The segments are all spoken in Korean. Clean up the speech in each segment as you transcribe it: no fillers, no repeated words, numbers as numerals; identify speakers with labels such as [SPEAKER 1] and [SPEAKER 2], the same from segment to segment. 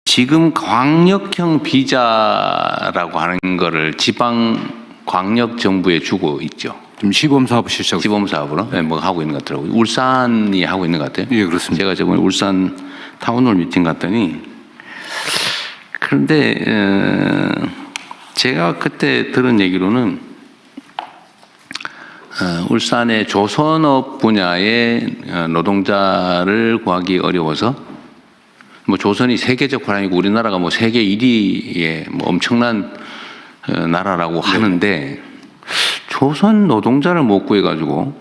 [SPEAKER 1] 지금 광역형 비자라고 하는 거를 지방 광역 정부에 주고 있죠.
[SPEAKER 2] 지금 시범사업 시작.
[SPEAKER 1] 시범사업으로 네, 뭐 하고 있는 것 같더라고요. 울산이 하고 있는 것 같아요.
[SPEAKER 2] 예, 그렇습니다.
[SPEAKER 1] 제가 저번에 울산 타운홀 미팅 갔더니 그런데 제가 그때 들은 얘기로는 울산의 조선업 분야의 노동자를 구하기 어려워서 뭐 조선이 세계적 호랑이고 우리나라가 뭐 세계 1위의 뭐 엄청난 나라라고 하는데 조선 노동자를 못 구해가지고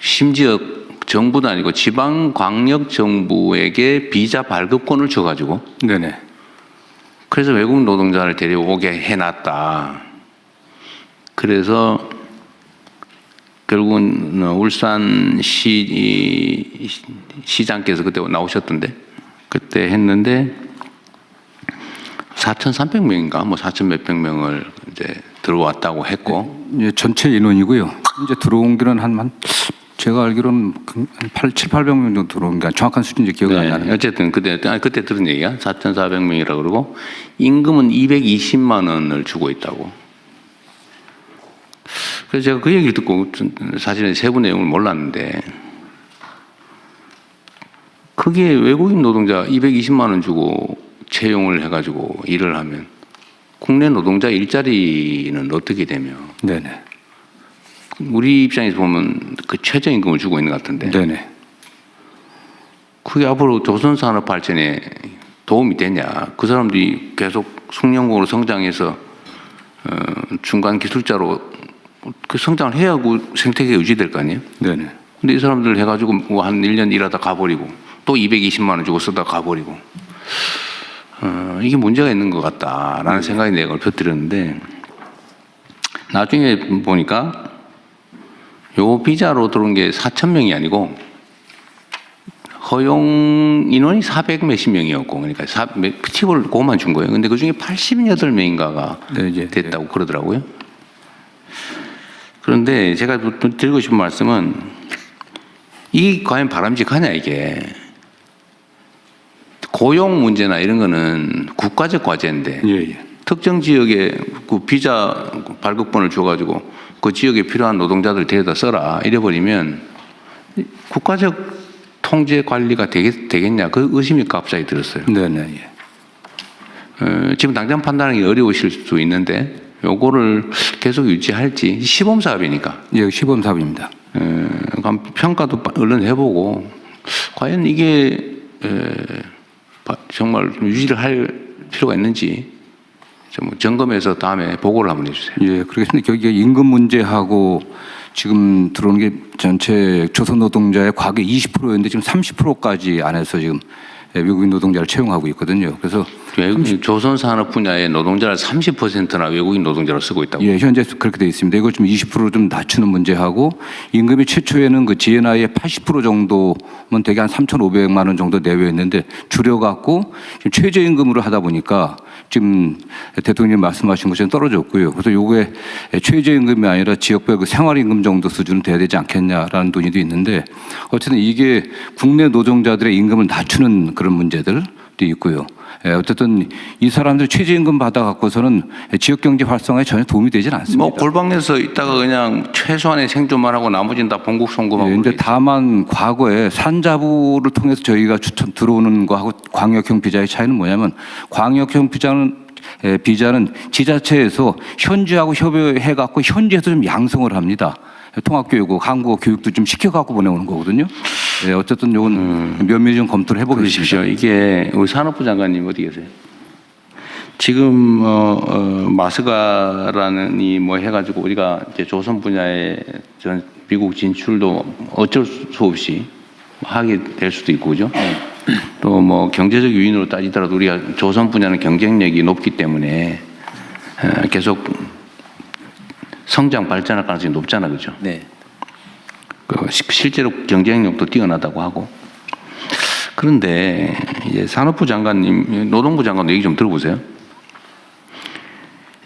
[SPEAKER 1] 심지어 정부도 아니고 지방 광역 정부에게 비자 발급권을 줘가지고
[SPEAKER 2] 네네.
[SPEAKER 1] 그래서 외국 노동자를 데려오게 해놨다. 그래서 결국은 울산 시장께서 그때 나오셨던데 그때 했는데 4,300명인가 뭐 4,000 몇백 명을 이제 들어왔다고 했고
[SPEAKER 2] 예, 전체 인원이고요. 이제 들어온 게는 한 제가 알기로는 7,800명 정도 들어온 게 정확한 수준인지 기억이 안 나는데
[SPEAKER 1] 어쨌든 그때 들은 얘기야. 4,400명이라고 그러고 임금은 220만 원을 주고 있다고. 그래서 제가 그 얘기를 듣고 사실은 세부 내용을 몰랐는데 그게 외국인 노동자 220만 원 주고 채용을 해가지고 일을 하면 국내 노동자 일자리는 어떻게 되며?
[SPEAKER 2] 네네.
[SPEAKER 1] 우리 입장에서 보면 그 최저임금을 주고 있는 것 같은데.
[SPEAKER 2] 네네.
[SPEAKER 1] 그게 앞으로 조선산업 발전에 도움이 되냐? 그 사람들이 계속 숙련공으로 성장해서 중간 기술자로 그 성장을 해야 그 생태계가 유지될 거 아니에요?
[SPEAKER 2] 네네.
[SPEAKER 1] 근데 이 사람들 해가지고 뭐 한 1년 일하다 가버리고 또 220만 원 주고 쓰다 가버리고 이게 문제가 있는 것 같다라는 생각이 내가 얼핏 들었는데 나중에 보니까 요 비자로 들어온 게 4,000명이 아니고 허용 인원이 400 몇십 명이었고 그러니까 팁을 그것만 준 거예요. 근데 그 중에 88명인가가
[SPEAKER 2] 네,
[SPEAKER 1] 됐다고 그러더라고요. 그런데 제가 드리고 싶은 말씀은 이 과연 바람직하냐 이게 고용 문제나 이런 거는 국가적 과제인데
[SPEAKER 2] 예.
[SPEAKER 1] 특정 지역에 그 비자 발급권을 줘가지고 그 지역에 필요한 노동자들 데려다 써라 이래버리면 국가적 통제 관리가 되겠냐 그 의심이 갑자기 들었어요.
[SPEAKER 2] 네네.
[SPEAKER 1] 지금 당장 판단하기 어려우실 수 있는데 요거를 계속 유지할지 시범 사업이니까.
[SPEAKER 2] 예, 시범 사업입니다.
[SPEAKER 1] 평가도 얼른 해보고 과연 이게 정말 유지를 할 필요가 있는지 좀 점검해서 다음에 보고를 한번 해주세요.
[SPEAKER 2] 예, 그렇겠습니다. 여기가 임금 문제하고 지금 들어오는 게 전체 조선 노동자의 과거 20%였는데 지금 30%까지 안에서 지금 외국인 노동자를 채용하고 있거든요. 그래서
[SPEAKER 1] 조선 산업 분야의 노동자를 30%나 외국인 노동자로 쓰고 있다고.
[SPEAKER 2] 예, 현재 그렇게 되어 있습니다. 이걸 좀 20% 좀 낮추는 문제하고 임금이 최초에는 그 GNI의 80% 정도면 되게 한 3,500만 원 정도 내외였는데 줄여갖고 지금 최저임금으로 하다 보니까 지금 대통령님 말씀하신 것처럼 떨어졌고요. 그래서 요게 최저임금이 아니라 지역별 그 생활임금 정도 수준은 돼야 되지 않겠냐라는 논의도 있는데 어쨌든 이게 국내 노동자들의 임금을 낮추는 그런 문제들도 있고요. 어쨌든 이 사람들이 최저임금 받아갖고서는 지역경제 활성화에 전혀 도움이 되지는 않습니다.
[SPEAKER 1] 뭐 골방에서 있다가 그냥 최소한의 생존만 하고 나머지는 다 본국 송금하고.
[SPEAKER 2] 그런데 다만 과거에 산자부를 통해서 저희가 추천 들어오는 거하고 광역형 비자의 차이는 뭐냐면 광역형 비자는 지자체에서 현지하고 협의해갖고 현지에서 좀 양성을 합니다. 통합교육, 한국어 교육도 좀 시켜갖고 보내오는 거거든요. 네, 어쨌든 이건 면밀히 좀 검토를 해보겠습니다.
[SPEAKER 1] 이게 우리 산업부 장관님 어디 계세요? 지금 마스가라는 이 뭐 해가지고 우리가 이제 조선 분야의 전 미국 진출도 어쩔 수 없이 하게 될 수도 있고 그죠? 또 뭐 경제적 요인으로 따지더라도 우리가 조선 분야는 경쟁력이 높기 때문에 계속 성장 발전할 가능성이 높잖아, 그죠?
[SPEAKER 3] 네.
[SPEAKER 1] 실제로 경쟁력도 뛰어나다고 하고. 그런데 이제 산업부 장관님, 노동부 장관 얘기 좀 들어보세요.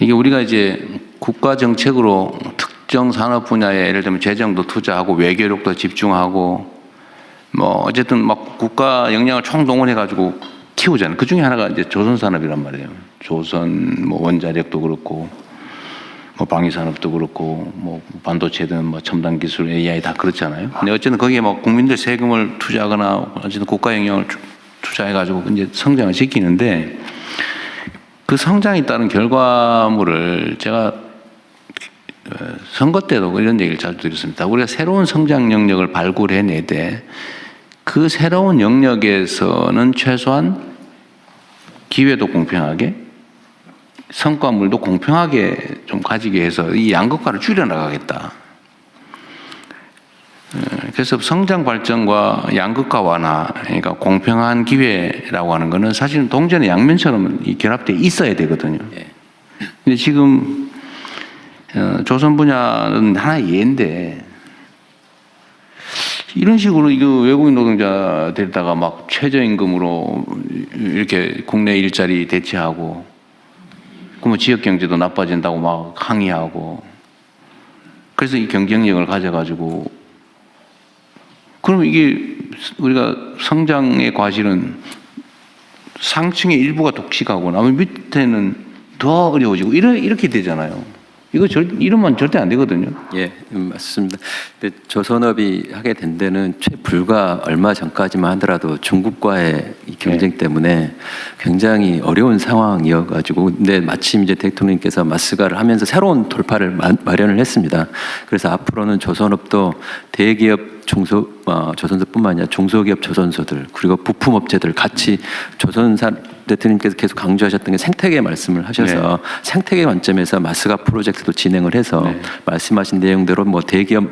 [SPEAKER 1] 이게 우리가 이제 국가 정책으로 특정 산업 분야에 예를 들면 재정도 투자하고 외교력도 집중하고 뭐 어쨌든 막 국가 역량을 총동원해 가지고 키우잖아요. 그 중에 하나가 이제 조선산업이란 말이에요. 조선 뭐 원자력도 그렇고 뭐 방위산업도 그렇고 뭐 반도체든 뭐 첨단 기술, AI 다 그렇잖아요. 근데 어쨌든 거기에 뭐 국민들 세금을 투자하거나 어쨌든 국가 영향을 투자해가지고 이제 성장을 시키는데 그 성장에 따른 결과물을 제가 선거 때도 이런 얘기를 자주 드렸습니다. 우리가 새로운 성장 영역을 발굴해내되 그 새로운 영역에서는 최소한 기회도 공평하게 성과물도 공평하게 좀 가지게 해서 이 양극화를 줄여나가겠다. 그래서 성장 발전과 양극화 완화, 그러니까 공평한 기회라고 하는 거는 사실은 동전의 양면처럼 결합되어 있어야 되거든요. 근데 지금 조선 분야는 하나의 예인데 이런 식으로 이거 외국인 노동자 데려다가 막 최저임금으로 이렇게 국내 일자리 대체하고 그러면 지역 경제도 나빠진다고 막 항의하고 그래서 이 경쟁력을 가져가지고 그러면 이게 우리가 성장의 과실은 상층의 일부가 독식하고 나머지 밑에는 더 어려워지고 이렇게 되잖아요. 이러면 절대 안 되거든요.
[SPEAKER 3] 예, 맞습니다. 근데 조선업이 하게 된 데는 불과 얼마 전까지만 하더라도 중국과의 이 경쟁 때문에 굉장히 어려운 상황이어가지고, 근데 마침 이제 대통령께서 마스가를 하면서 새로운 돌파를 마련을 했습니다. 그래서 앞으로는 조선업도 대기업 조선소뿐만 아니라 중소기업 조선소들 그리고 부품업체들 같이 대통령께서 계속 강조하셨던 게 생태계 말씀을 하셔서 생태계 관점에서 마스가 프로젝트도 진행을 해서 말씀하신 내용대로 뭐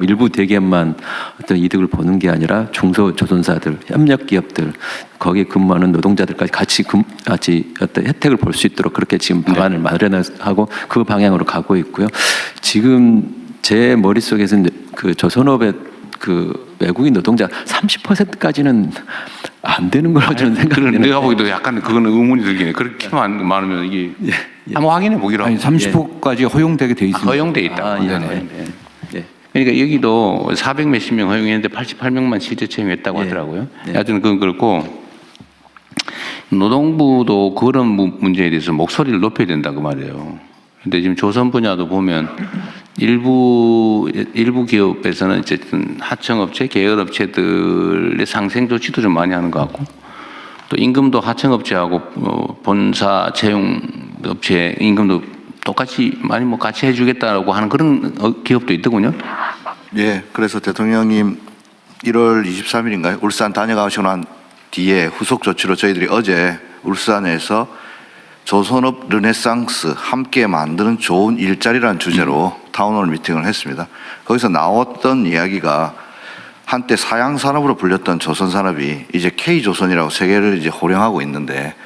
[SPEAKER 3] 일부 대기업만 어떤 이득을 보는 게 아니라 중소 조선사들, 협력 기업들 거기에 근무하는 노동자들까지 같이 어떤 혜택을 볼 수 있도록 그렇게 지금 방안을 마련하고 그 방향으로 가고 있고요. 지금 제 머릿속에서는 그 조선업의 그 외국인 노동자 30%까지는 안 되는 걸로 저는 생각해요.
[SPEAKER 1] 내가 보기도 약간 그거는 의문이 들긴 해. 그렇게 많으면 이게 한번 확인해 보기로.
[SPEAKER 2] 아니 30호까지 허용되게 돼 있습니다.
[SPEAKER 1] 허용돼 있다.
[SPEAKER 3] 네.
[SPEAKER 1] 그러니까 여기도 400 몇십 명 허용했는데 88명만 실제 채용했다고 하더라고요. 하여튼 그건 그렇고 노동부도 그런 문제에 대해서 목소리를 높여야 된다 그 말이에요. 근데 지금 조선 분야도 보면 일부 기업에서는 어쨌든 하청업체, 계열업체들의 상생 조치도 좀 많이 하는 것 같고 또 임금도 하청업체하고 본사 채용업체 임금도 똑같이 많이 뭐 같이 해주겠다라고 하는 그런 기업도 있더군요.
[SPEAKER 4] 예, 그래서 대통령님 1월 23일인가요? 울산 다녀가시고 난 뒤에 후속 조치로 저희들이 어제 울산에서 조선업 르네상스 함께 만드는 좋은 일자리라는 주제로 타운홀 미팅을 했습니다. 거기서 나왔던 이야기가 한때 사양 산업으로 불렸던 조선 산업이 이제 K조선이라고 세계를 이제 호령하고 있는데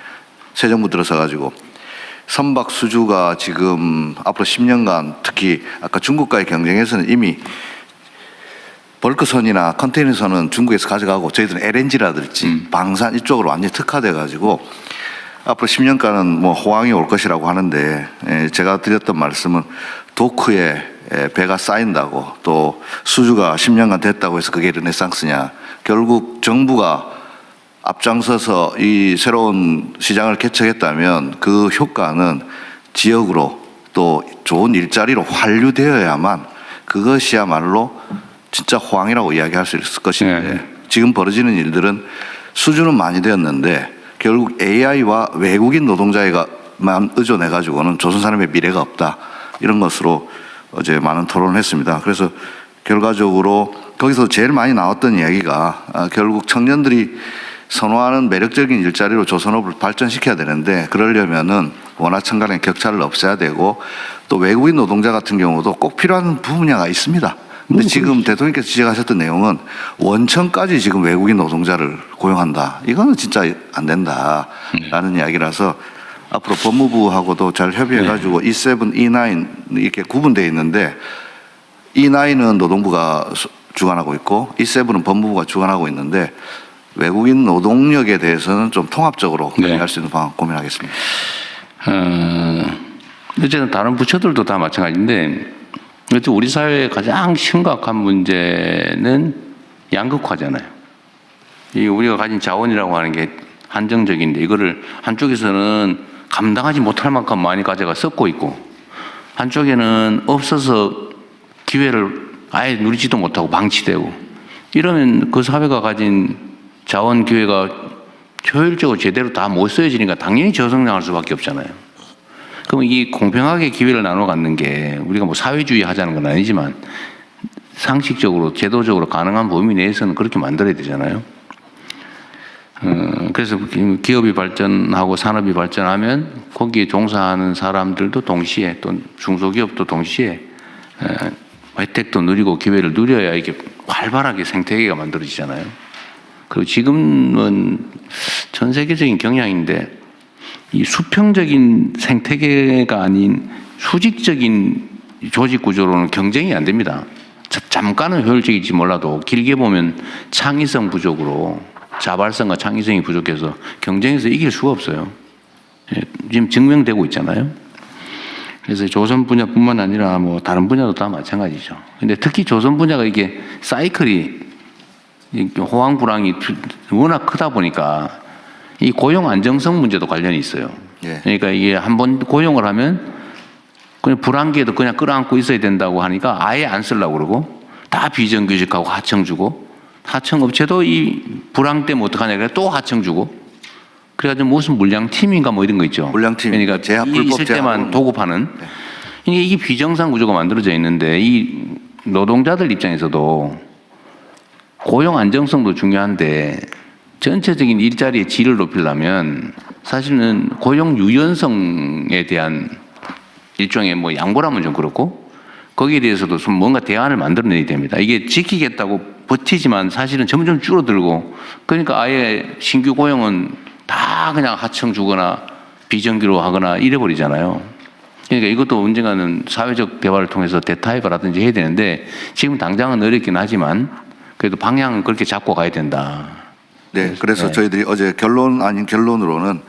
[SPEAKER 4] 새 정부 들어서 가지고 선박 수주가 지금 앞으로 10년간 특히 아까 중국과의 경쟁에서는 이미 벌크선이나 컨테이너선은 중국에서 가져가고 저희들은 LNG라든지 방산 이쪽으로 완전히 특화돼 가지고 앞으로 10년간은 뭐 호황이 올 것이라고 하는데 제가 드렸던 말씀은 도크에 배가 쌓인다고 또 수주가 10년간 됐다고 해서 그게 르네상스냐. 결국 정부가 앞장서서 이 새로운 시장을 개척했다면 그 효과는 지역으로 또 좋은 일자리로 환류되어야만 그것이야말로 진짜 호황이라고 이야기할 수 있을 것인데 지금 벌어지는 일들은 수주는 많이 되었는데 결국 AI와 외국인 노동자에게만 의존해가지고는 조선산업의 미래가 없다. 이런 것으로 어제 많은 토론을 했습니다. 그래서 결과적으로 거기서 제일 많이 나왔던 이야기가 결국 청년들이 선호하는 매력적인 일자리로 조선업을 발전시켜야 되는데 그러려면은 원화청 간의 격차를 없애야 되고 또 외국인 노동자 같은 경우도 꼭 필요한 분야가 있습니다. 근데 지금 대통령께서 지적하셨던 내용은 원청까지 지금 외국인 노동자를 고용한다. 이거는 진짜 안 된다라는 이야기라서 앞으로 법무부하고도 잘 협의해가지고 E7, E9 이렇게 구분되어 있는데 E9은 노동부가 주관하고 있고 E7은 법무부가 주관하고 있는데 외국인 노동력에 대해서는 좀 통합적으로 관리할 수 있는 방안 고민하겠습니다.
[SPEAKER 1] 어쨌든 다른 부처들도 다 마찬가지인데 우리 사회의 가장 심각한 문제는 양극화잖아요. 이 우리가 가진 자원이라고 하는 게 한정적인데 이거를 한쪽에서는 감당하지 못할 만큼 많이 가져가 썩고 있고 한쪽에는 없어서 기회를 아예 누리지도 못하고 방치되고 이러면 그 사회가 가진 자원 기회가 효율적으로 제대로 다 못 쓰여지니까 당연히 저성장할 수밖에 없잖아요. 그럼 이 공평하게 기회를 나눠 갖는 게 우리가 뭐 사회주의 하자는 건 아니지만 상식적으로 제도적으로 가능한 범위 내에서는 그렇게 만들어야 되잖아요. 그래서 기업이 발전하고 산업이 발전하면 거기에 종사하는 사람들도 동시에 또 중소기업도 동시에 혜택도 누리고 기회를 누려야 이게 활발하게 생태계가 만들어지잖아요. 그리고 지금은 전 세계적인 경향인데 이 수평적인 생태계가 아닌 수직적인 조직 구조로는 경쟁이 안 됩니다. 잠깐은 효율적일지 몰라도 길게 보면 창의성 부족으로 자발성과 창의성이 부족해서 경쟁에서 이길 수가 없어요. 지금 증명되고 있잖아요. 그래서 조선 분야뿐만 아니라 뭐 다른 분야도 다 마찬가지죠. 근데 특히 조선 분야가 이게 사이클이 호황 불황이 워낙 크다 보니까 이 고용 안정성 문제도 관련이 있어요.
[SPEAKER 4] 예.
[SPEAKER 1] 그러니까 이게 한번 고용을 하면 그냥 불황기에도 그냥 끌어안고 있어야 된다고 하니까 아예 안 쓰려고 그러고 다 비정규직하고 하청 주고 하청 업체도 이 불황 때문에 어떡하냐 그래 또 하청 주고 그래가지고 무슨 물량팀인가 뭐 이런 거 있죠.
[SPEAKER 4] 물량팀.
[SPEAKER 1] 그러니까
[SPEAKER 4] 제한,
[SPEAKER 1] 이
[SPEAKER 4] 불법
[SPEAKER 1] 있을 때만
[SPEAKER 4] 제한으로.
[SPEAKER 1] 도급하는 이게 비정상 구조가 만들어져 있는데 이 노동자들 입장에서도 고용 안정성도 중요한데 전체적인 일자리의 질을 높이려면 사실은 고용 유연성에 대한 일종의 뭐 양보라면 좀 그렇고 거기에 대해서도 좀 뭔가 대안을 만들어내야 됩니다. 이게 지키겠다고 버티지만 사실은 점점 줄어들고 그러니까 아예 신규 고용은 다 그냥 하청 주거나 비정규로 하거나 이래버리잖아요. 그러니까 이것도 언젠가는 사회적 대화를 통해서 대타협이라든지 해야 되는데 지금 당장은 어렵긴 하지만 그래도 방향은 그렇게 잡고 가야 된다.
[SPEAKER 4] 네, 그래서
[SPEAKER 1] 네.
[SPEAKER 4] 저희들이 어제 결론 아닌 결론으로는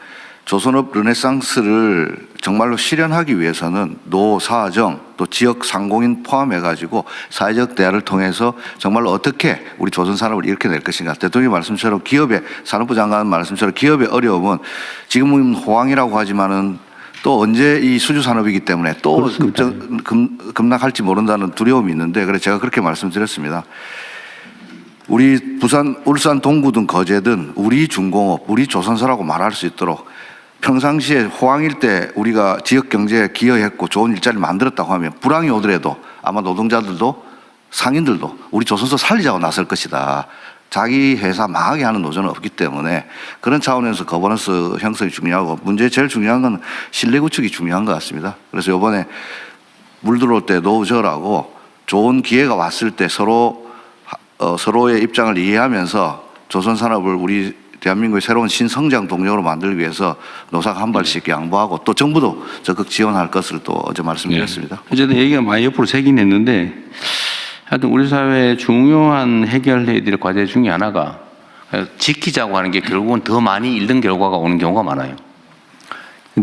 [SPEAKER 4] 조선업 르네상스를 정말로 실현하기 위해서는 노사정 또 지역 상공인 포함해가지고 사회적 대화를 통해서 정말로 어떻게 우리 조선 산업을 이렇게 낼 것인가. 대통령 말씀처럼 기업의 산업부 장관 말씀처럼 기업의 어려움은 지금은 호황이라고 하지만은 또 언제 이 수주 산업이기 때문에 또 급락할지 모른다는 두려움이 있는데 그래서 제가 그렇게 말씀드렸습니다. 우리 부산, 울산 동구든 거제든 우리 중공업, 우리 조선사라고 말할 수 있도록 평상시에 호황일 때 우리가 지역 경제에 기여했고 좋은 일자리를 만들었다고 하면 불황이 오더라도 아마 노동자들도 상인들도 우리 조선사 살리자고 나설 것이다. 자기 회사 망하게 하는 노조는 없기 때문에 그런 차원에서 거버넌스 형성이 중요하고 문제 제일 중요한 건 신뢰 구축이 중요한 것 같습니다. 그래서 이번에 물 들어올 때 노우저라고 좋은 기회가 왔을 때 서로의 입장을 이해하면서 조선 산업을 우리 대한민국의 새로운 신성장 동력으로 만들기 위해서 노사가 한 발씩 양보하고 또 정부도 적극 지원할 것을 또 어제 말씀드렸습니다.
[SPEAKER 1] 어쨌든 얘기가 많이 옆으로 새긴 했는데 하여튼 우리 사회의 중요한 해결해야 될 과제 중에 하나가 지키자고 하는 게 결국은 더 많이 잃는 결과가 오는 경우가 많아요.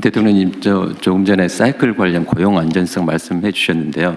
[SPEAKER 3] 대통령님, 조금 전에 사이클 관련 고용 안전성 말씀해 주셨는데요.